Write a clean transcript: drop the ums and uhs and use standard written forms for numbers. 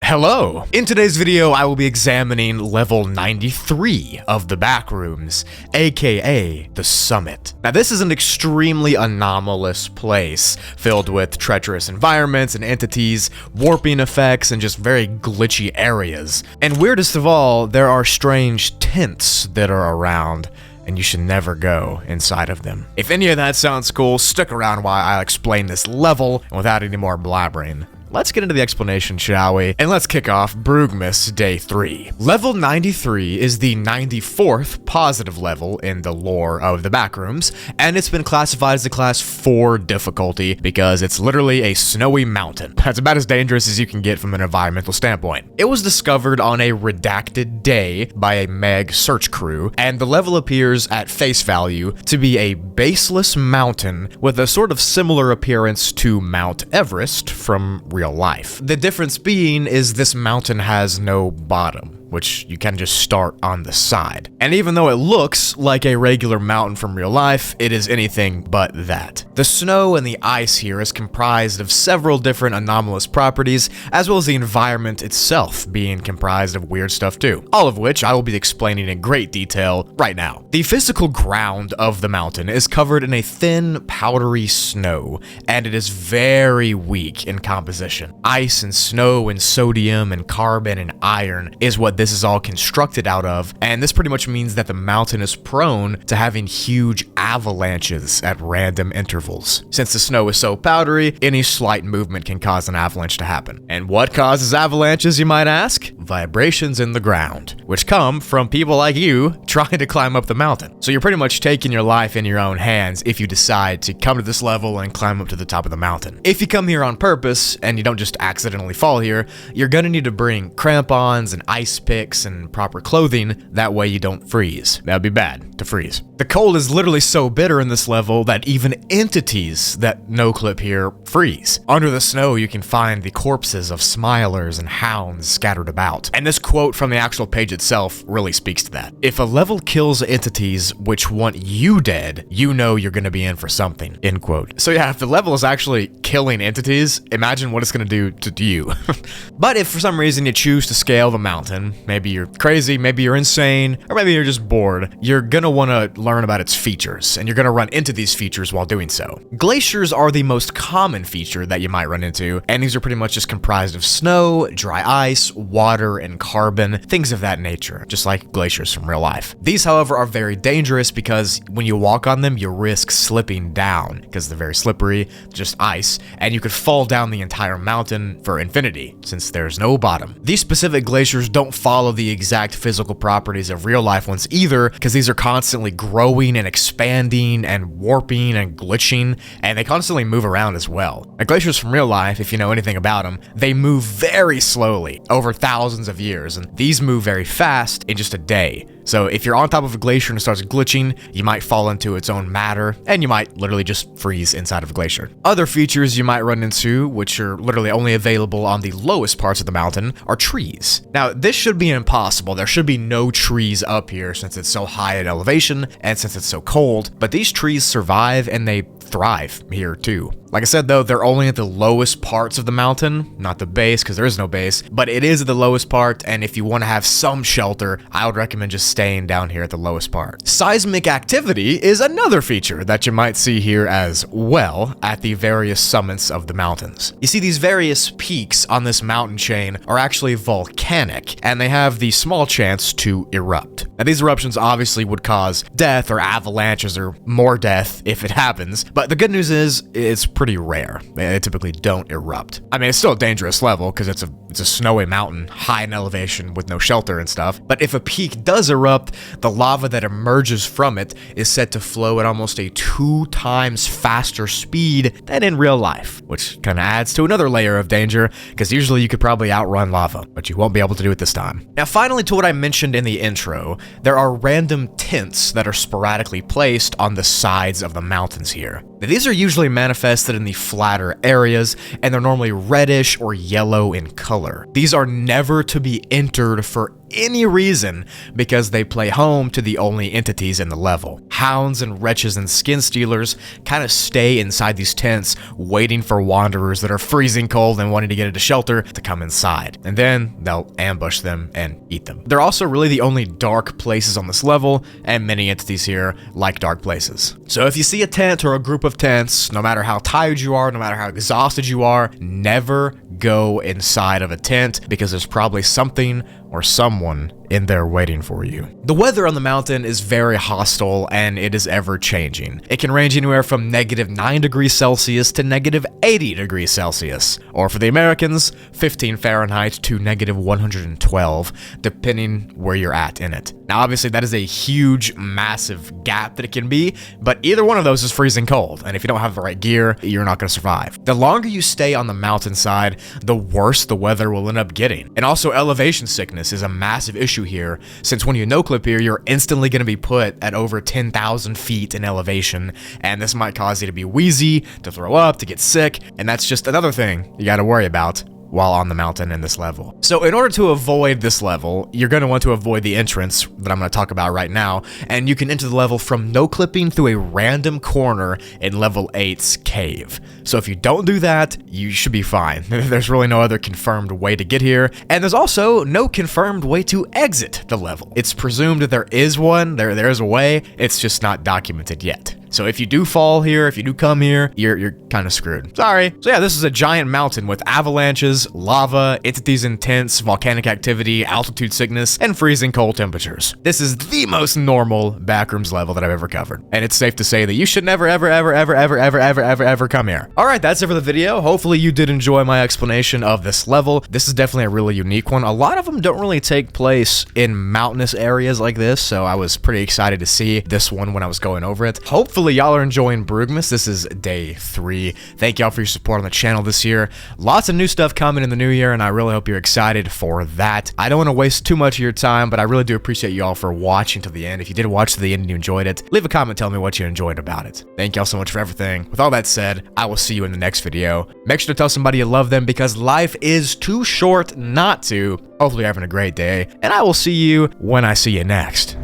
Hello! In today's video, I will be examining level 93 of the Backrooms, aka the Summit. Now, this is an extremely anomalous place, filled with treacherous environments and entities, warping effects, and just very glitchy areas. And weirdest of all, there are strange tents that are around, and you should never go inside of them. If any of that sounds cool, stick around while I explain this level, and without any more blabbering, let's get into the explanation, shall we? And let's kick off Backrooms Day 3. Level 93 is the 94th positive level in the lore of the Backrooms, and it's been classified as a class 4 difficulty because it's literally a snowy mountain. That's about as dangerous as you can get from an environmental standpoint. It was discovered on a redacted day by a Meg search crew, and the level appears at face value to be a baseless mountain with a sort of similar appearance to Mount Everest from real life. The difference being is this mountain has no bottom, which you can just start on the side. And even though it looks like a regular mountain from real life, it is anything but that. The snow and the ice here is comprised of several different anomalous properties, as well as the environment itself being comprised of weird stuff too, all of which I will be explaining in great detail right now. The physical ground of the mountain is covered in a thin, powdery snow, and it is very weak in composition. Ice and snow and sodium and carbon and iron is what this is all constructed out of, and this pretty much means that the mountain is prone to having huge avalanches at random intervals. Since the snow is so powdery, any slight movement can cause an avalanche to happen. And what causes avalanches, you might ask? Vibrations in the ground, which come from people like you trying to climb up the mountain. So you're pretty much taking your life in your own hands if you decide to come to this level and climb up to the top of the mountain. If you come here on purpose and you don't just accidentally fall here, you're gonna need to bring crampons and ice picks and proper clothing, that way you don't freeze. That would be bad to freeze. The cold is literally so bitter in this level that even entities that no clip here freeze. Under the snow, you can find the corpses of smilers and hounds scattered about. And this quote from the actual page itself really speaks to that. If a level kills entities which want you dead, you know you're gonna be in for something, end quote. So yeah, if the level is actually killing entities, imagine what it's gonna do to you. But if for some reason you choose to scale the mountain, maybe you're crazy, maybe you're insane, or maybe you're just bored, you're gonna wanna learn about its features, and you're gonna run into these features while doing so. Glaciers are the most common feature that you might run into, and these are pretty much just comprised of snow, dry ice, water, and carbon, things of that nature, just like glaciers from real life. These, however, are very dangerous because when you walk on them, you risk slipping down, because they're very slippery, just ice, and you could fall down the entire mountain for infinity, since there's no bottom. These specific glaciers don't follow the exact physical properties of real life ones either, because these are constantly growing and expanding and warping and glitching, and they constantly move around as well. Now, glaciers from real life, if you know anything about them, they move very slowly over thousands of years, and these move very fast in just a day. So if you're on top of a glacier and it starts glitching, you might fall into its own matter, and you might literally just freeze inside of a glacier. Other features you might run into, which are literally only available on the lowest parts of the mountain, are trees. Now, this should be impossible. There should be no trees up here since it's so high in elevation and since it's so cold, but these trees survive and they thrive here too. Like I said though, they're only at the lowest parts of the mountain, not the base because there is no base, but it is at the lowest part, and if you want to have some shelter, I would recommend just staying down here at the lowest part. Seismic activity is another feature that you might see here as well at the various summits of the mountains. You see, these various peaks on this mountain chain are actually volcanic, and they have the small chance to erupt. Now, these eruptions obviously would cause death or avalanches or more death if it happens, but the good news is it's pretty rare. They typically don't erupt. I mean, it's still a dangerous level because it's a snowy mountain, high in elevation with no shelter and stuff. But if a peak does erupt, the lava that emerges from it is said to flow at almost a 2 times faster speed than in real life, which kind of adds to another layer of danger because usually you could probably outrun lava, but you won't be able to do it this time. Now, finally, to what I mentioned in the intro, there are random tents that are sporadically placed on the sides of the mountains here. Now, these are usually manifested in the flatter areas, and they're normally reddish or yellow in color. These are never to be entered for any reason because they play home to the only entities in the level. Hounds and wretches and skin stealers kind of stay inside these tents waiting for wanderers that are freezing cold and wanting to get into shelter to come inside, and then they'll ambush them and eat them. They're also really the only dark places on this level, and many entities here like dark places. So if you see a tent or a group of tents, no matter how tired you are, no matter how exhausted you are, never go inside of a tent because there's probably something or someone in there waiting for you. The weather on the mountain is very hostile and it is ever changing. It can range anywhere from -9 degrees Celsius to -80 degrees Celsius, or for the Americans, 15 Fahrenheit to -112, depending where you're at in it. Now, obviously, that is a huge, massive gap that it can be, but either one of those is freezing cold, and if you don't have the right gear, you're not going to survive. The longer you stay on the mountainside, the worse the weather will end up getting. And also, elevation sickness is a massive issue here, since when you no-clip here, you're instantly going to be put at over 10,000 feet in elevation, and this might cause you to be wheezy, to throw up, to get sick, and that's just another thing you got to worry about while on the mountain in this level. So in order to avoid this level, you're going to want to avoid the entrance that I'm going to talk about right now, and you can enter the level from no-clipping through a random corner in level 8's cave. So if you don't do that, you should be fine. There's really no other confirmed way to get here, and there's also no confirmed way to exit the level. It's presumed that there is one, there is a way, it's just not documented yet. So if you do fall here, if you do come here, you're kind of screwed. Sorry. So yeah, this is a giant mountain with avalanches, lava, entities intense, volcanic activity, altitude sickness, and freezing cold temperatures. This is the most normal Backrooms level that I've ever covered. And it's safe to say that you should never, ever come here. All right, that's it for the video. Hopefully you did enjoy my explanation of this level. This is definitely a really unique one. A lot of them don't really take place in mountainous areas like this, so I was pretty excited to see this one when I was going over it. Hopefully y'all are enjoying Backrooms. This is day 3. Thank y'all for your support on the channel this year. Lots of new stuff coming in the new year, and I really hope you're excited for that. I don't want to waste too much of your time, but I really do appreciate y'all for watching to the end. If you did watch to the end and you enjoyed it, leave a comment telling me what you enjoyed about it. Thank y'all so much for everything. With all that said, I will see you in the next video. Make sure to tell somebody you love them because life is too short not to. Hopefully you're having a great day, and I will see you when I see you next.